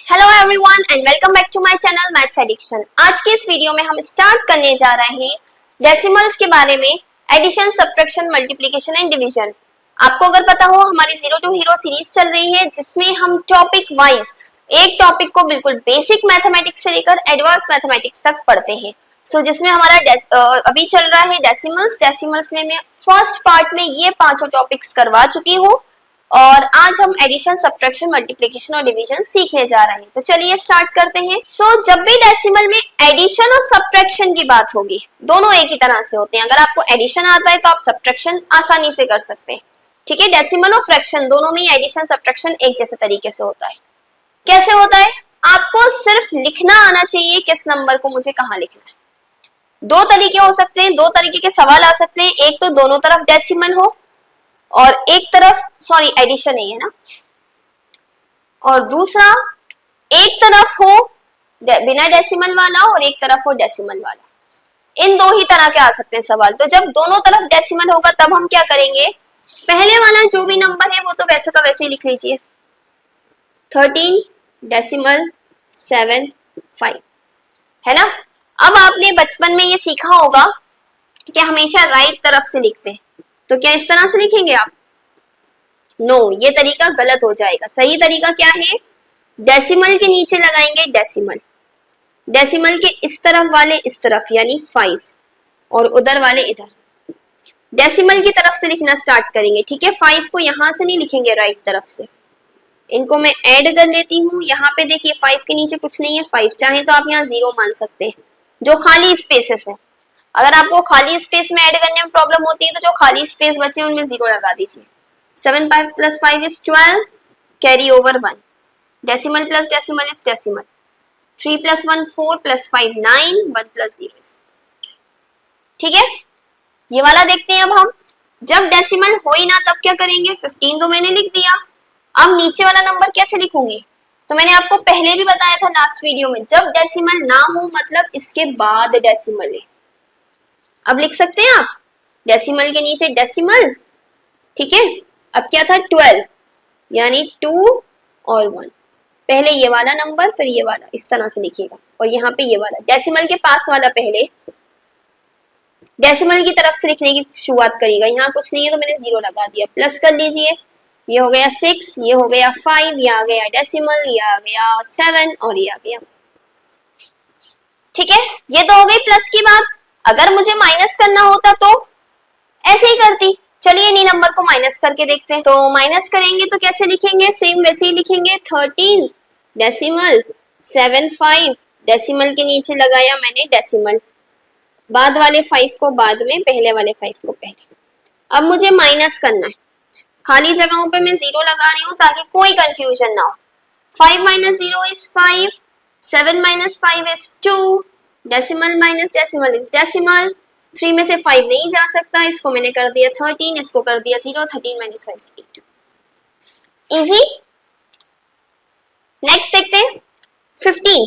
Hello everyone and welcome back to my channel maths addiction. आज के इस video में हम स्टार्ट करने जा रहे हैं डेसिमल्स के बारे में, addition, subtraction, multiplication and division. आपको अगर पता हो हमारी जीरो टू हीरो सीरीज चल रही है जिसमें हम टॉपिक वाइज एक टॉपिक को बिल्कुल बेसिक मैथमेटिक्स से लेकर एडवांस मैथमेटिक्स तक पढ़ते हैं। जिसमें हमारा अभी चल रहा है डेसिमल्स में मैं फर्स्ट पार्ट में ये पांचों टॉपिक्स करवा चुकी हूँ और आज हम एडिशन, सब्ट्रैक्शन, मल्टीप्लिकेशन और डिवीजन सीखने जा रहे हैं। तो चलिए स्टार्ट करते हैं। जब भी डेसिमल में एडिशन और सब्ट्रैक्शन की बात होगी, दोनों एक ही तरह से होते हैं। अगर आपको एडिशन आता है तो आप सब्ट्रैक्शन आसानी से कर सकते हैं। ठीक है, डेसिमल और फ्रैक्शन दोनों में एडिशन सब्ट्रैक्शन एक जैसे तरीके से होता है। कैसे होता है? आपको सिर्फ लिखना आना चाहिए किस नंबर को मुझे कहाँ लिखना है। दो तरीके हो सकते हैं, दो तरीके के सवाल आ सकते हैं। एक तो दोनों तरफ डेसिमल हो और एक तरफ एडिशन है ना, और दूसरा एक तरफ हो बिना डेसिमल वाला और एक तरफ हो डेसिमल वाला। इन दो ही तरह के आ सकते हैं सवाल। तो जब दोनों तरफ डेसिमल होगा तब हम क्या करेंगे, पहले वाला जो भी नंबर है वो तो वैसे का वैसे ही लिख लीजिए, 13 डेसिमल 75 है ना। अब आपने बचपन में ये सीखा होगा कि हमेशा राइट तरफ से लिखते हैं, तो क्या इस तरह से लिखेंगे आप? नो, ये तरीका गलत हो जाएगा। सही तरीका क्या है, डेसिमल के नीचे लगाएंगे डेसिमल, डेसिमल के इस तरफ वाले इस तरफ यानी 5 और उधर वाले इधर। डेसिमल की तरफ से लिखना स्टार्ट करेंगे। ठीक है, 5 को यहां से नहीं लिखेंगे, राइट तरफ से। इनको मैं ऐड कर लेती हूँ। यहाँ पे देखिए 5 के नीचे कुछ नहीं है, 5 चाहे तो आप यहाँ 0 मान सकते हैं, जो खाली स्पेसेस है। अगर आपको खाली स्पेस में ऐड करने में प्रॉब्लम होती है तो जो खाली स्पेस बचे उनमें 0 लगा दीजिए। 7 plus 5 is 12, carry over 1, decimal plus decimal is decimal, 3 plus 1 4 plus 5 9, 1 plus 0 is। ठीक है, ये वाला देखते हैं। अब हम जब डेसिमल हो ही ना तब क्या करेंगे, 15 तो मैंने लिख दिया। अब नीचे वाला नंबर कैसे लिखूंगी, तो मैंने आपको पहले भी बताया था लास्ट वीडियो में, जब डेसिमल ना हो मतलब इसके बाद डेसिमल है। अब लिख सकते हैं आप डेसिमल के नीचे डेसिमल। ठीक है, अब क्या था 12 यानी 2 और 1। पहले ये वाला नंबर फिर ये वाला, इस तरह से लिखिएगा। और यहाँ पे ये वाला डेसिमल के पास वाला पहले डेसिमल की तरफ से लिखने की शुरुआत करिएगा। यहाँ कुछ नहीं है तो मैंने 0 लगा दिया, प्लस कर लीजिए। ये हो गया 6, ये हो गया 5, ये आ गया डेसिमल, ये आ गया 7 और ये आ गया। ठीक है, ये तो हो गई प्लस की बात। अगर मुझे माइनस करना होता तो ऐसे ही करती। चलिए इन्हीं नंबर को माइनस करके देखते हैं। तो माइनस करेंगे तो कैसे लिखेंगे, सेम वैसे ही लिखेंगे। 13 डेसिमल 75, डेसिमल के नीचे लगाया मैंने डेसिमल, बाद वाले 5 को बाद में, पहले वाले 5 को पहले। अब मुझे माइनस करना है, खाली जगहों पे मैं 0 लगा रही हूँ ताकि कोई कंफ्यूजन ना हो। 5 minus 0 is 5, 7 minus 5 is 2, decimal minus decimal is decimal. 3 में से 5 नहीं जा सकता, इसको मैंने कर दिया 13, इसको कर दिया 0, 13 minus 5 is 8। इजी। नेक्स्ट देखते हैं 15,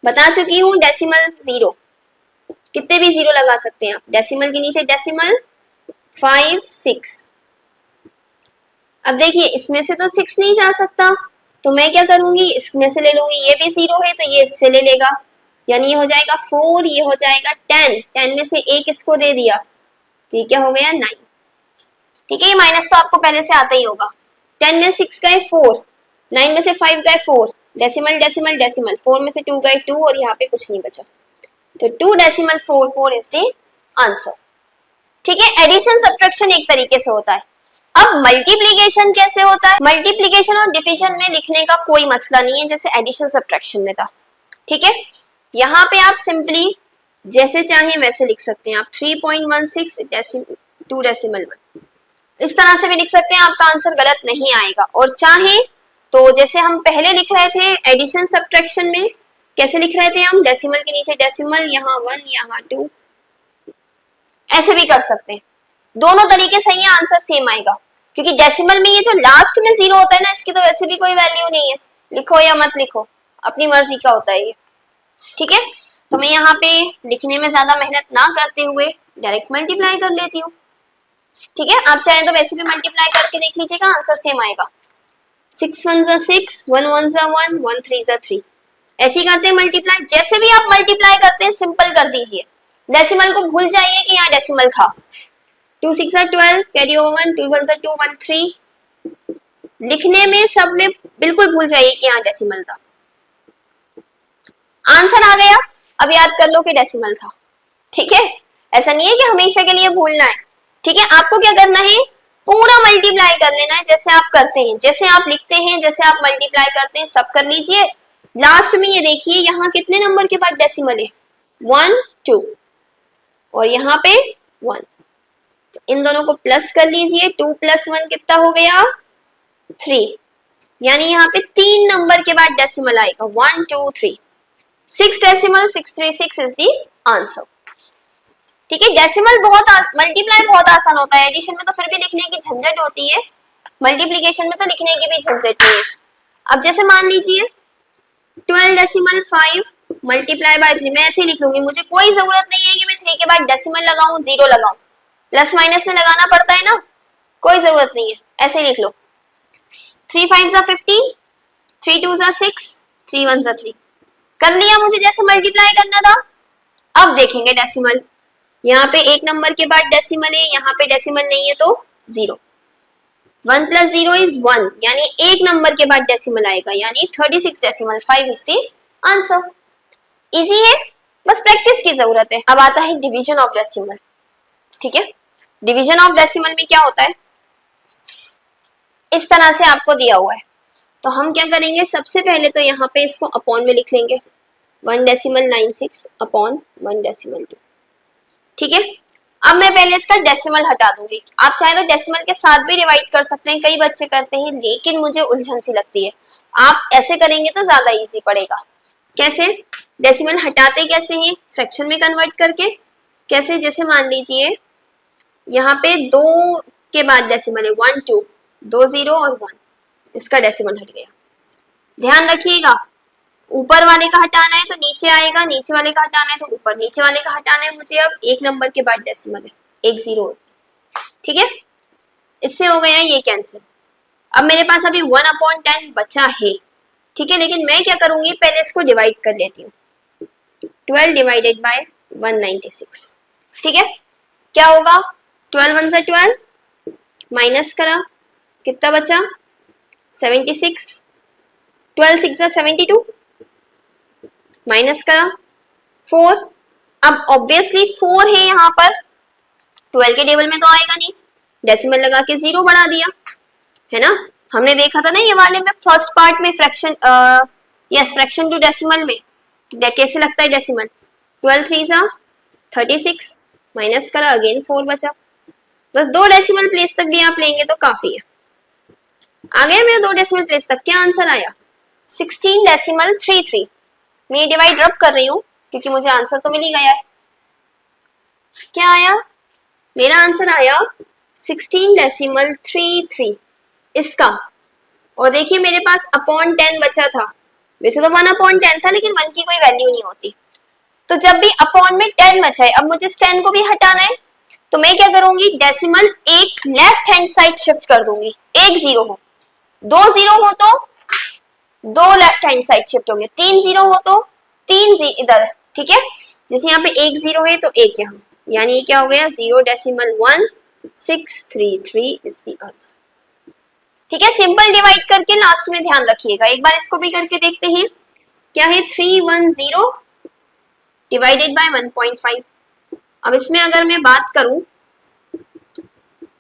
बता चुकी हूं डेसिमल 0, कितने भी 0 लगा सकते हैं आप। डेसिमल के नीचे डेसिमल 5 6। अब देखिए इसमें से तो 6 नहीं जा सकता, तो मैं क्या करूंगी, इसमें से ले लूंगी। ये भी 0 है तो ये इससे ले लेगा, यानी ये हो जाएगा 4, ये हो जाएगा 10, 10 में से 1 इसको दे दिया, तो ये क्या हो गया 9। ठीक है, ये माइनस तो आपको पहले से आता ही होगा। 10 में 6 गए 4, 9 में से 5 गए 4, डेसिमल डेसिमल डेसिमल, 4 में से 2 गए 2 और यहाँ पे कुछ नहीं बचा, तो 2 डेसिमल 4 4 इज द आंसर। ठीक है, एडिशन सब्ट्रैक्शन एक तरीके से होता है। अब मल्टीप्लिकेशन कैसे होता है? मल्टीप्लिकेशन और डिवीजन में लिखने का कोई मसला नहीं है जैसे एडिशन सब्ट्रैक्शन में था। ठीक है, यहाँ पे आप सिंपली जैसे चाहें वैसे लिख सकते हैं। आप 3.16 2 डेसिमल 1 इस तरह से भी लिख सकते हैं, आपका आंसर गलत नहीं आएगा। और चाहे तो जैसे हम पहले लिख रहे थे एडिशन सब्ट्रैक्शन में, कैसे लिख रहे थे हम, डेसिमल के नीचे डेसिमल, यहाँ 1 यहाँ 2, ऐसे भी कर सकते हैं। दोनों तरीके सही है, आंसर सेम आएगा। क्योंकि डेसिमल में ये जो लास्ट में 0 होता है ना, इसकी तो वैसे भी कोई वैल्यू नहीं है, लिखो या मत लिखो अपनी मर्जी का होता है ये। ठीक है, तो मैं यहाँ पे लिखने में ज्यादा मेहनत ना करते हुए डायरेक्ट मल्टीप्लाई कर लेती हूँ। ठीक है, आप चाहें तो वैसे भी मल्टीप्लाई करके देख लीजिएगा, आंसर सेम आएगा। 6 1 जा 6, 1 1 जा 1, 1 3 जा 3। ऐसे ही करते हैं मल्टीप्लाई। जैसे भी आप मल्टीप्लाई करते हैं सिंपल कर दीजिए, डेसिमल को भूल जाइए कि यहाँ डेसिमल था। 2 6 जा 12, कैरी ओवर 2 1 जा 2, 1 3। लिखने में सब में बिल्कुल भूल जाइए कि यहाँ डेसिमल था। आंसर आ गया, अब याद कर लो कि डेसिमल था। ठीक है, ऐसा नहीं है कि हमेशा के लिए भूलना है। ठीक है, आपको क्या करना है, पूरा मल्टीप्लाई कर लेना है जैसे आप करते हैं, जैसे आप लिखते हैं, जैसे आप मल्टीप्लाई करते हैं, सब कर लीजिए। लास्ट में ये देखिए यहाँ कितने नंबर के बाद डेसिमल है, 1 2, और यहाँ पे 1। तो इन दोनों को प्लस कर लीजिए, 2 + 1 कितना हो गया, 3। यानी यहाँ पे 3 नंबर के बाद डेसिमल आएगा, 1 2 3। 6 डेसिमल 636 इज द आंसर। ठीक है, डेसिमल मल्टीप्लाई बहुत आसान होता है। एडिशन में तो फिर भी लिखने की झंझट होती है, मल्टीप्लिकेशन में तो लिखने की भी झंझट नहीं है। अब जैसे मान लीजिए 12 डेसिमल 5 मल्टीप्लाई बाय 3, मैं ऐसे ही लिख लूंगी, मुझे कोई जरूरत नहीं है कि मैं 3 के बाद डेसिमल लगाऊं, 0 लगाऊं। प्लस माइनस में लगाना पड़ता है ना, कोई जरूरत नहीं है, ऐसे ही लिख लो। 3 5 जा 15, 3 2 जा 6, 3 1 जा 3। कर लिया मुझे जैसे मल्टीप्लाई करना था। अब देखेंगे डेसिमल, यहाँ पे एक नंबर के बाद डेसिमल है, यहाँ पे डेसिमल नहीं है तो 0। 1 + 0 इज 1, यानी एक नंबर के बाद डेसिमल आएगा, यानी 36 decimal 5 is the answer. Easy है, बस प्रैक्टिस की जरूरत है। अब आता है डिवीजन ऑफ डेसिमल। ठीक है, डिवीजन ऑफ डेसिमल में क्या होता है, इस तरह से आपको दिया हुआ है। तो हम क्या करेंगे, सबसे पहले तो यहाँ पे इसको अपॉन में लिख लेंगे, 1 डेसिमल 96 अपॉन 1 डेसिमल 2। ठीक है, अब मैं पहले इसका डेसिमल हटा दूंगी। आप चाहे तो डेसिमल के साथ भी डिवाइड कर सकते हैं, कई बच्चे करते हैं, लेकिन मुझे उलझन सी लगती है। आप ऐसे करेंगे तो ज्यादा इजी पड़ेगा। कैसे, डेसिमल हटाते कैसे हैं, फ्रैक्शन में कन्वर्ट करके। कैसे, जैसे मान लीजिए यहाँ पे 2 के बाद डेसिमल है 1 2, 2 0 और 1, इसका डेसिमल हट गया। ध्यान रखिएगा, ऊपर वाले का हटाना है तो नीचे आएगा, नीचे वाले का हटाना है तो ऊपर, नीचे वाले का हटाना है मुझे। अब एक नंबर के बाद डेसिमल है, 1 0। ठीक है, इससे हो गया ये कैंसिल। अब मेरे पास अभी 1/10 बचा है। ठीक है, लेकिन मैं क्या करूंगी, पहले इसको डिवाइड कर लेती हूँ। 12 डिवाइडेड बाय 196। ठीक है, क्या होगा, 12 1 जा 12, माइनस करा, कितना बचा 76, 12 6 जा 72, माइनस करा 4। अब ऑब्वियसली 4 है यहाँ पर, 12 के टेबल में तो आएगा नहीं, डेसिमल लगा के 0 बढ़ा दिया, है ना। हमने देखा था ना ये वाले में, फर्स्ट पार्ट में fraction, yes fraction to decimal में कैसे लगता है डेसिमल। 12 3 जा 36, माइनस करा, अगेन 4 बचा। बस 2 डेसिमल प्लेस तक भी आप लेंगे तो काफी है। आ गया मेरा 2 डेसिमल प्लेस तक, क्या आंसर आया, 16 डेसिमल 33। मैं ये डिवाइड रब कर रही हूँ क्योंकि मुझे आंसर तो मिल ही गया है। क्या आया, मेरा आंसर आया 16 डेसिमल 33 इसका। और देखिए मेरे पास अपॉन 10 बचा था, वैसे तो 1/10 था लेकिन 1 की कोई वैल्यू नहीं होती। तो जब भी अपॉन में 10 बचा है, अब मुझे इस 10 को भी हटाना है, तो मैं क्या करूंगी, डेसिमल एक लेफ्ट हैंड साइड शिफ्ट कर दूंगी। 1 0 हो, 2 0 हो तो 2 लेफ्ट हैंड साइड शिफ्ट होंगे, 3 0 हो तो 3 इधर। ठीक है, जैसे यहाँ पे 1 0 है तो 1 यहाँ, यानी ये क्या हो गया 0.1633 इज द आंसर। ठीक है, सिंपल डिवाइड करके लास्ट में ध्यान रखिएगा। एक बार इसको भी करके देखते हैं, क्या है 310 डिवाइडेड बाय 1.5। अब इसमें अगर मैं बात करूं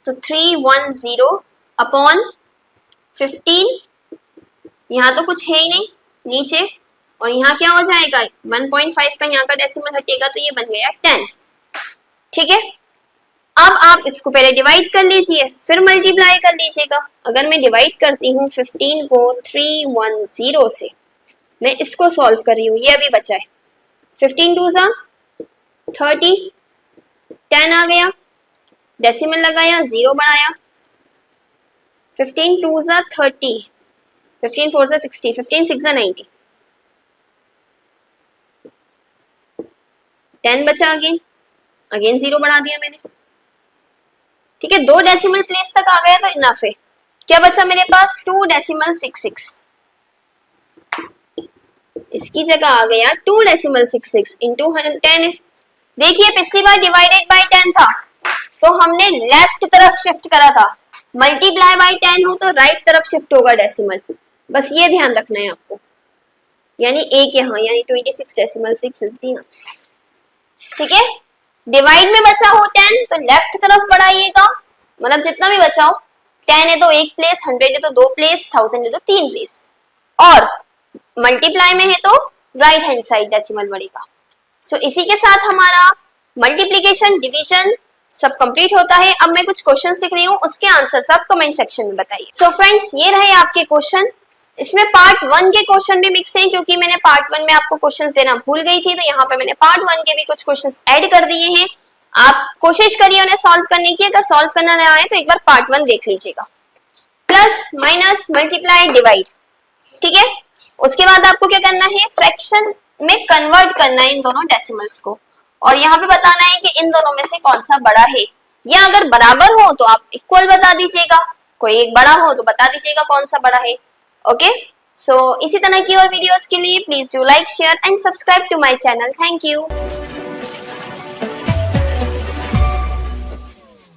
तो 310 अपॉन 15, यहाँ तो कुछ है ही नहीं नीचे, और यहाँ क्या हो जाएगा 1.5 का यहाँ का डेसिमल हटेगा तो ये बन गया 10। ठीक है, अब आप इसको पहले डिवाइड कर लीजिए फिर मल्टीप्लाई कर लीजिएगा। अगर मैं डिवाइड करती हूँ 15 को 310 से, मैं इसको सॉल्व कर रही हूँ, ये अभी बचा है 15 2 जा 30, 10 आ गया, डेसिमल लगाया 0 बढ़ाया, 15 2 जा 30, 15 4 जा 60, 15 6 जा 90, 10 बचा, अगेन 0 बढ़ा दिया मैंने। ठीक है, 2 डेसिमल प्लेस तक आ गया तो इनफ है। क्या बचा मेरे पास 2.66, इसकी जगह आ गया 2.66 इंटू 10। देखिए पिछली बार डिवाइडेड बाय 10 था तो हमने लेफ्ट तरफ शिफ्ट करा था, मल्टीप्लाई बाय 10 हो तो राइट तरफ शिफ्ट होगा डेसिमल, बस ये ध्यान रखना है आपको। यानी एक यहाँ यानी 26.6 इज द आंसर। ठीक है, डिवाइड में बचा हो 10 तो लेफ्ट तरफ बढ़ाइएगा, मतलब जितना भी बचा हो, 10 है तो एक प्लेस, 100 है तो 2 प्लेस, 1000 है तो 3 प्लेस, और मल्टीप्लाई में है तो राइट हैंड साइड डेसिमल बढ़ेगा। सो इसी के साथ हमारा मल्टीप्लिकेशन डिवीजन सब कंप्लीट होता है। अब मैं कुछ क्वेश्चंस लिख रही हूँ, उसके आंसर आप कमेंट सेक्शन में बताइए। सो फ्रेंड्स, ये रहे आपके क्वेश्चन। इसमें पार्ट 1 के क्वेश्चन भी मिक्स हैं क्योंकि मैंने पार्ट 1 में आपको क्वेश्चंस देना भूल गई थी, तो यहाँ पे मैंने पार्ट 1 के भी कुछ क्वेश्चंस ऐड कर दिए हैं। आप कोशिश करिए उन्हें सॉल्व करने की, अगर सॉल्व करना ना आए तो एक बार पार्ट 1 देख लीजिएगा। प्लस माइनस मल्टीप्लाई डिवाइड, ठीक है। उसके बाद आपको क्या करना है, फ्रैक्शन में कन्वर्ट करना है इन दोनों डेसिमल्स को, और यहाँ पे बताना है कि इन दोनों में से कौन सा बड़ा है, या अगर बराबर हो तो आप इक्वल बता दीजिएगा, कोई एक बड़ा हो तो बता दीजिएगा कौन सा बड़ा है। ओके, सो इसी तरह की और वीडियोस के लिए please do like, share and subscribe to my channel. Thank you.